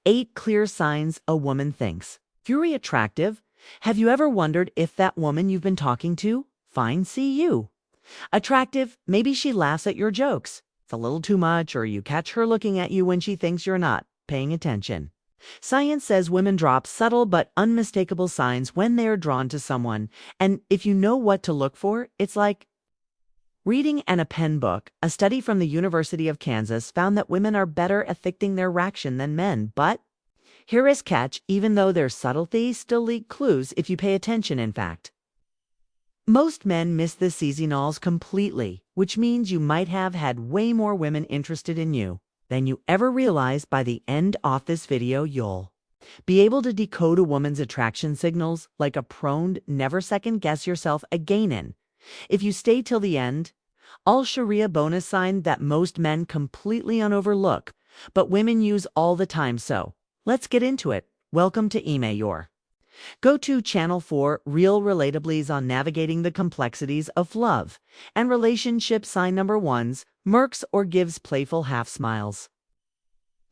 8 clear signs a woman thinks you're attractive. Have you ever wondered if that woman you've been talking to finds you attractive? Maybe she laughs at your jokes. It's a little too much, or you catch her looking at you when she thinks you're not paying attention. Science says women drop subtle but unmistakable signs when they are drawn to someone, and if you know what to look for, it's like reading and a pen book. A study from the University of Kansas found that women are better at dictating their reaction than men, but here is catch: even though their subtleties still leak clues if you pay attention. In fact, most men miss the seasonals completely, which means you might have had way more women interested in you than you ever realized. By the end of this video, you'll be able to decode a woman's attraction signals like a pro. Never second guess yourself again. If you stay till the end, I'll share a bonus sign that most men completely overlook, but women use all the time. So let's get into it. Welcome to your go-to channel for real relatables on navigating the complexities of love and relationship. Sign number 1: smirks or gives playful half smiles.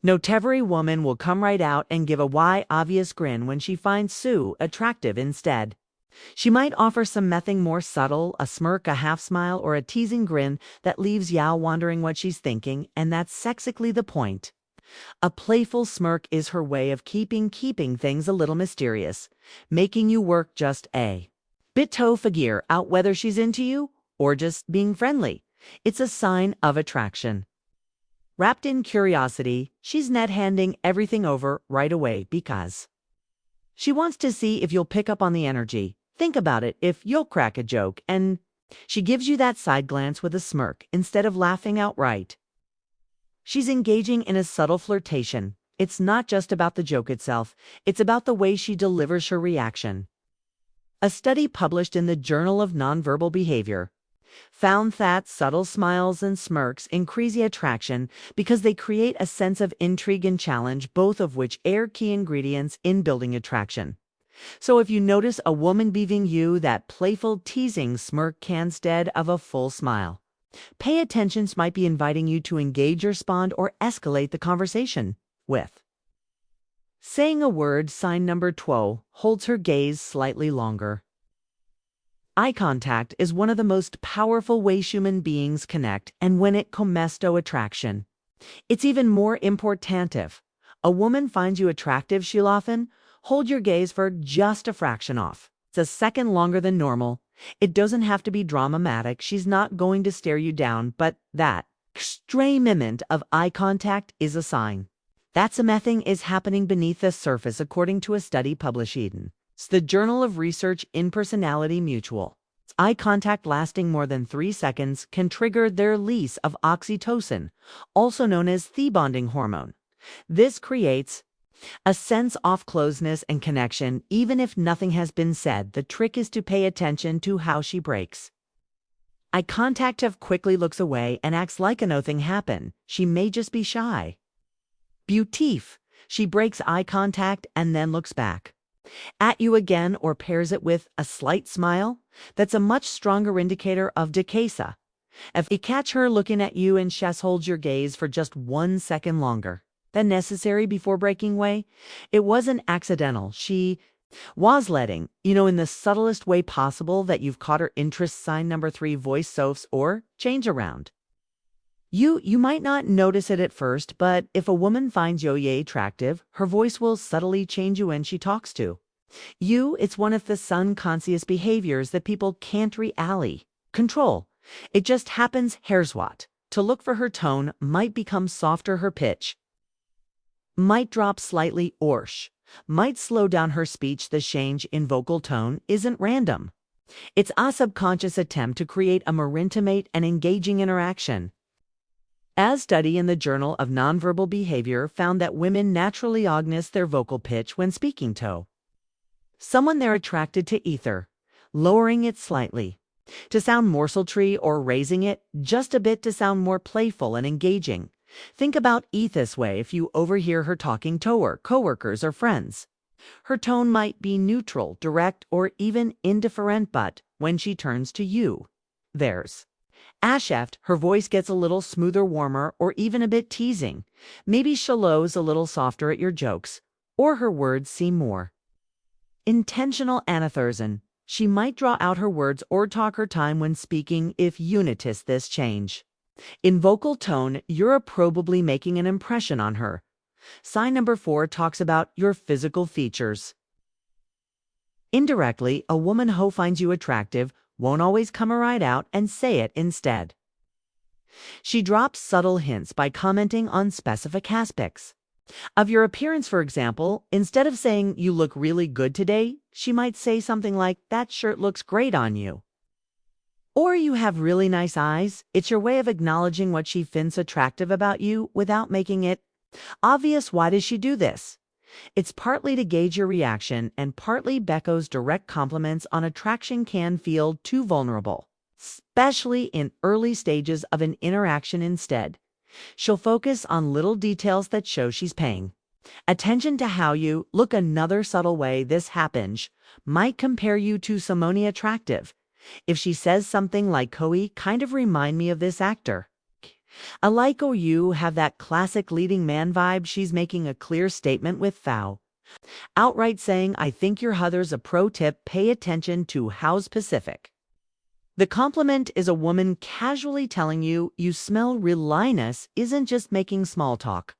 Not every woman will come right out and give a obvious grin when she finds Sue attractive. Instead, she might offer something more subtle: a smirk, a half smile, or a teasing grin that leaves you wondering what she's thinking. And that's exactly the point. A playful smirk is her way of keeping things a little mysterious, making you work just a bit to figure out whether she's into you or just being friendly. It's a sign of attraction wrapped in curiosity. She's not handing everything over right away because she wants to see if you'll pick up on the energy. Think about it: if you'll crack a joke and she gives you that side glance with a smirk instead of laughing outright, she's engaging in a subtle flirtation. It's not just about the joke itself, it's about the way she delivers her reaction. A study published in the Journal of Nonverbal Behavior found that subtle smiles and smirks increase attraction because they create a sense of intrigue and challenge, both of which are key ingredients in building attraction. So if you notice a woman giving you that playful teasing smirk instead of a full smile, pay attention. Might be inviting you to engage, respond, or escalate the conversation with saying a word. Sign number 12: holds her gaze slightly longer. Eye contact is one of the most powerful ways human beings connect, and when it comes to attraction, it's even more important. If a woman finds you attractive, she'll often hold your gaze for just a fraction off. It's a second longer than normal. It doesn't have to be dramatic. She's not going to stare you down, but that extreme moment of eye contact is a sign that something is happening beneath the surface, according to a study published in the Journal of Research in Personality Mutual. Eye contact lasting more than 3 seconds can trigger their release of oxytocin, also known as the bonding hormone. This creates a sense of closeness and connection, even if nothing has been said. The trick is to pay attention to how she breaks eye contact. If quickly looks away and acts like nothing happened, she may just be shy. Beautif: she breaks eye contact and then looks back at you again or pairs it with a slight smile, that's a much stronger indicator of decasa. If you catch her looking at you and she holds your gaze for just 1 second longer than necessary before breaking away, it wasn't accidental. She was letting you know in the subtlest way possible that you've caught her interest. Sign number 3: voice softs or change around. You might not notice it at first, but if a woman finds you attractive, her voice will subtly change when she talks to you. It's one of the subconscious behaviors that people can't really control. It just happens. Here's what to look for: her tone might become softer, her pitch might drop slightly, or might slow down her speech. The change in vocal tone isn't random. It's a subconscious attempt to create a more intimate and engaging interaction. A study in the Journal of Nonverbal Behavior found that women naturally augment their vocal pitch when speaking to someone they're attracted to, either lowering it slightly to sound more sultry or raising it just a bit to sound more playful and engaging. Think about it this way: if you overhear her talking to her coworkers or friends, her tone might be neutral, direct, or even indifferent, but when she turns to you, there's Asheft, her voice gets a little smoother, warmer, or even a bit teasing. Maybe Shalow's a little softer at your jokes, or her words seem more intentional. Anatherzen, she might draw out her words or talk her time when speaking if you notice this change. In vocal tone, you're probably making an impression on her. Sign number 4 talks about your physical features. Indirectly, a woman who finds you attractive won't always come right out and say it instead. She drops subtle hints by commenting on specific aspects of your appearance. For example, instead of saying you look really good today, she might say something like, that shirt looks great on you. Or you have really nice eyes. It's your way of acknowledging what she finds attractive about you without making it obvious. Why does she do this? It's partly to gauge your reaction, and partly Becco's direct compliments on attraction can feel too vulnerable, especially in early stages of an interaction. Instead, she'll focus on little details that show she's paying attention to how you look. Another subtle way this happens might compare you to someone attractive. If she says something like, Koi kind of remind me of this actor. I like, or you have that classic leading man vibe. She's making a clear statement without outright saying, I think your hother's a pro tip. Pay attention to how specific the compliment is. A woman casually telling you you smell really nice isn't just making small talk.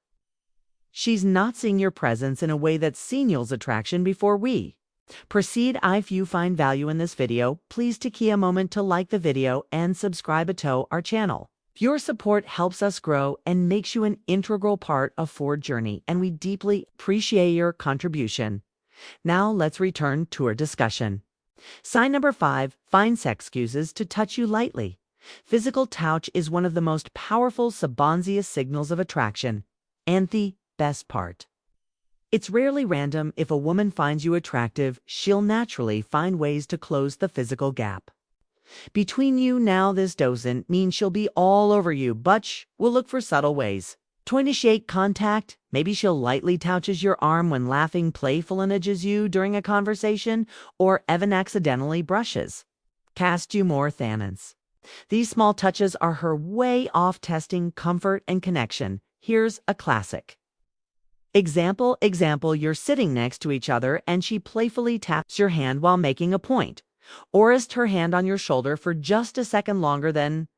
She's not seeing your presence in a way that signals attraction. Before we proceed, if you find value in this video, please take a moment to like the video and subscribe to our channel. Your support helps us grow and makes you an integral part of our journey, and we deeply appreciate your contribution. Now let's return to our discussion. Sign number 5 finds excuses to touch you lightly. Physical touch is one of the most powerful subconscious signals of attraction. And the best part, it's rarely random. If a woman finds you attractive, she'll naturally find ways to close the physical gap between you. Now, this doesn't mean she'll be all over you, but we'll look for subtle ways to initiate contact. Maybe she'll lightly touches your arm when laughing, playful nudges you during a conversation, or even accidentally brushes past you more thanance. These small touches are her way of testing comfort and connection. Here's a classic example. You're sitting next to each other and she playfully taps your hand while making a point, or rests her hand on your shoulder for just a second longer than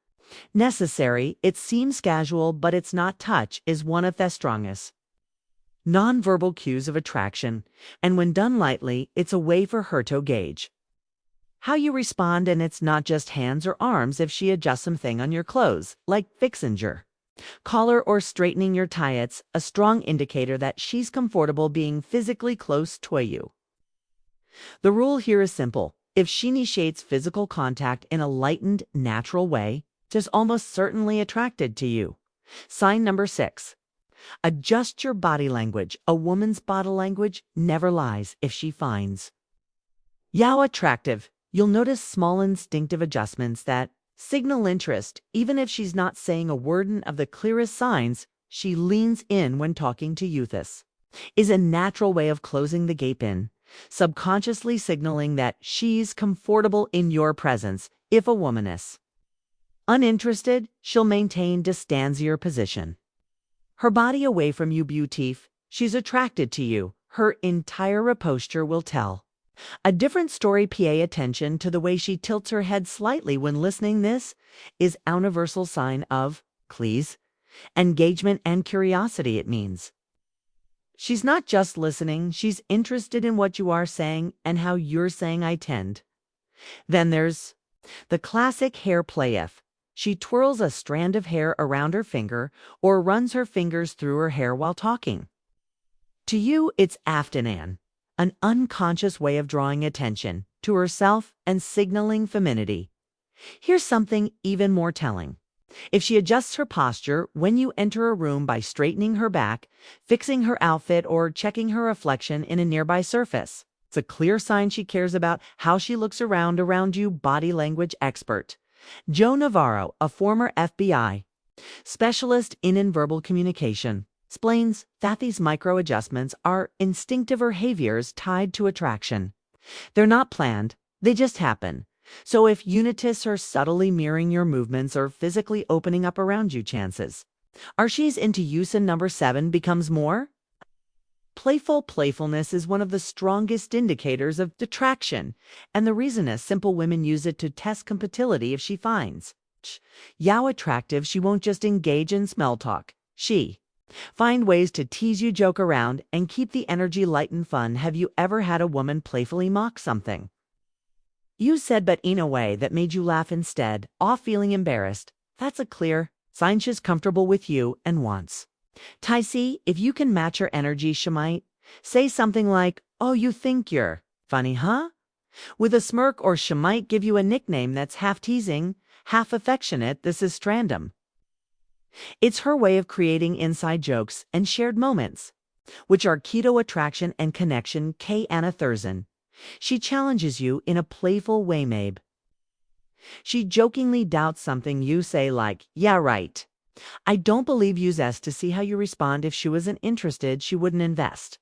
necessary. It seems casual, but it's not. Touch is one of the strongest nonverbal cues of attraction, and when done lightly, it's a way for her to gauge how you respond. And it's not just hands or arms. If she adjusts something on your clothes, like fixing your collar or straightening your tie, it's a strong indicator that she's comfortable being physically close to you. The rule here is simple. If she initiates physical contact in a lightened, natural way, she's almost certainly attracted to you. Sign number 6. Adjust your body language. A woman's body language never lies. If she finds you attractive, you'll notice small instinctive adjustments that signal interest. Even if she's not saying a word, of the clearest signs, she leans in when talking to you. This is a natural way of closing the gap in, subconsciously signaling that she's comfortable in your presence. If a woman is uninterested, she'll maintain distancier position, her body away from you. Beauty, she's attracted to you, her entire posture will tell a different story. Pay attention to the way she tilts her head slightly when listening. This is a universal sign of please, engagement, and curiosity. It means she's not just listening, she's interested in what you are saying and how you're saying I tend. Then there's the classic hair play. If she twirls a strand of hair around her finger or runs her fingers through her hair while talking to you, it's often an unconscious way of drawing attention to herself and signaling femininity. Here's something even more telling. If she adjusts her posture when you enter a room by straightening her back, fixing her outfit, or checking her reflection in a nearby surface, it's a clear sign she cares about how she looks around you. Body language expert Joe Navarro, a former FBI specialist in nonverbal communication, explains that these micro adjustments are instinctive behaviors tied to attraction. They're not planned, they just happen. So if unitas are subtly mirroring your movements or physically opening up around you, chances are she's into use, and number 7 becomes more. Playfulness is one of the strongest indicators of attraction, and the reason is simple: women use it to test compatibility. If she finds Yao attractive, she won't just engage in small talk. She find ways to tease you, joke around, and keep the energy light and fun. Have you ever had a woman playfully mock something you said, but in a way that made you laugh instead, off feeling embarrassed? That's a clear sign she's comfortable with you and wants Tai Si. If you can match her energy, she might say something like, "Oh, you think you're funny, huh?" with a smirk, or she might give you a nickname that's half teasing, half affectionate. This is Strandom. It's her way of creating inside jokes and shared moments, which are keto attraction and connection. K. Anna Thurston. She challenges you in a playful way, maybe. She jokingly doubts something you say, like, "Yeah, right. I don't believe you's S," to see how you respond. If she wasn't interested, she wouldn't invest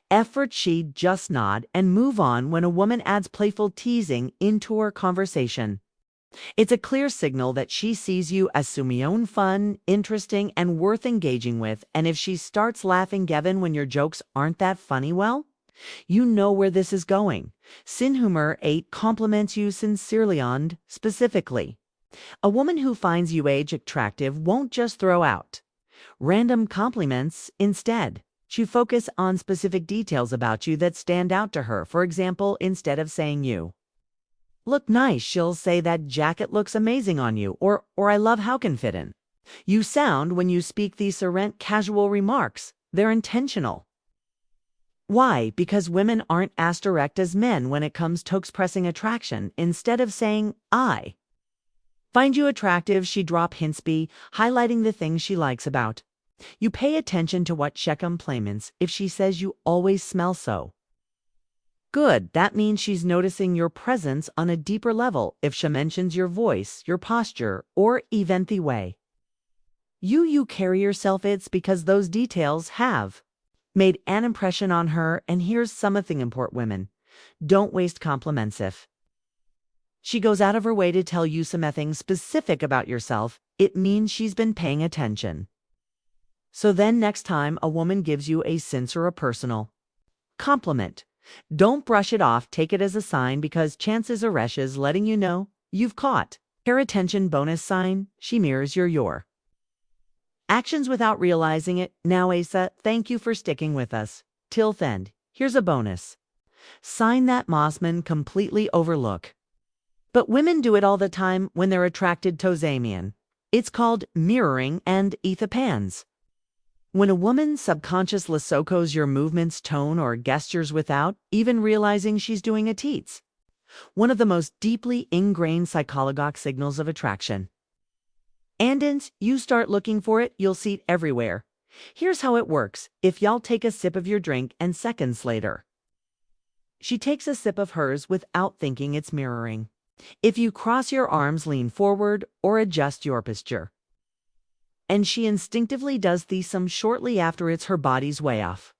effort. She'd just nod and move on. When a woman adds playful teasing into her conversation, it's a clear signal that she sees you as sumione, fun, interesting, and worth engaging with. And if she starts laughing, Gavin, when your jokes aren't that funny, well, you know where this is going. Sin humor 8 compliments you sincerely on specifically. A woman who finds you attractive won't just throw out random compliments. Instead, she focuses on specific details about you that stand out to her. For example, instead of saying you look nice, she'll say, "That jacket looks amazing on you," or "I love how confident you sound when you speak." These aren't casual remarks, they're intentional. Why? Because women aren't as direct as men when it comes to expressing attraction. Instead of saying, "I find you attractive," she drop hints, highlighting the things she likes about you. Pay attention to what she compliments. If she says you always smell so good, that means she's noticing your presence on a deeper level. If she mentions your voice, your posture, or even the way you carry yourself, it's because those details have made an impression on her. And here's something important: women don't waste compliments. If she goes out of her way to tell you something specific about yourself, it means she's been paying attention. So then next time a woman gives you a sincere or personal compliment, don't brush it off. Take it as a sign, because chances are she's letting you know you've caught her attention. Bonus sign: she mirrors your actions without realizing it. Now, Asa, thank you for sticking with us till the end. Here's a bonus sign that Mossman completely overlook, but women do it all the time when they're attracted to Zamian. It's called mirroring and ethapans. When a woman subconsciously sokos your movements, tone, or gestures without even realizing she's doing it, it's one of the most deeply ingrained psychological signals of attraction. And once you start looking for it, you'll see it everywhere. Here's how it works. If y'all take a sip of your drink and seconds later she takes a sip of hers without thinking, it's mirroring. If you cross your arms, lean forward, or adjust your posture, and she instinctively does some shortly after, it's her body's way off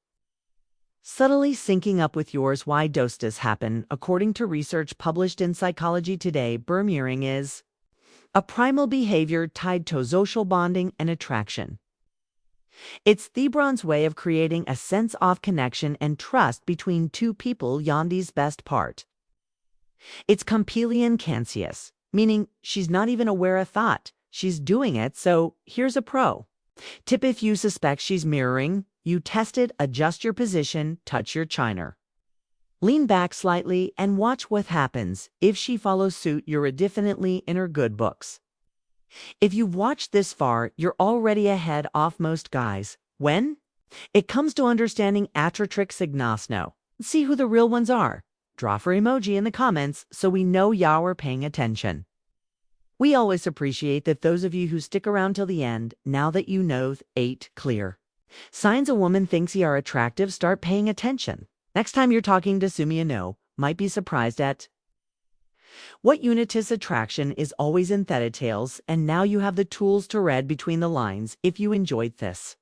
subtly syncing up with yours. Why does this happen? According to research published in Psychology Today, mirroring is a primal behavior tied to social bonding and attraction. It's the brain's way of creating a sense of connection and trust between two people. Yondi's best part: it's completely unconscious, meaning she's not even aware of thought she's doing it. So here's a pro tip: if you suspect she's mirroring, you test it. Adjust your position, touch your chin, lean back slightly, and watch what happens. If she follows suit, you're definitely in her good books. If you've watched this far, you're already ahead of most guys when it comes to understanding attratric signals. Now, see who the real ones are. Drop her emoji in the comments so we know y'all are paying attention. We always appreciate that those of you who stick around till the end. Now that you know 8 clear signs a woman thinks you are attractive, start paying attention. Next time you're talking to Sumia, might be surprised at what unitas attraction is always in theta tales, and now you have the tools to read between the lines. If you enjoyed this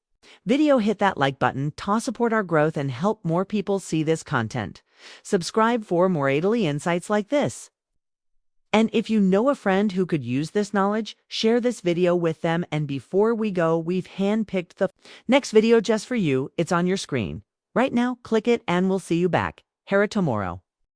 video, hit that like button to support our growth and help more people see this content. Subscribe for more Italy insights like this. And if you know a friend who could use this knowledge, share this video with them. And before we go, we've handpicked the next video just for you. It's on your screen. Right now, click it and we'll see you back. Hera tomorrow.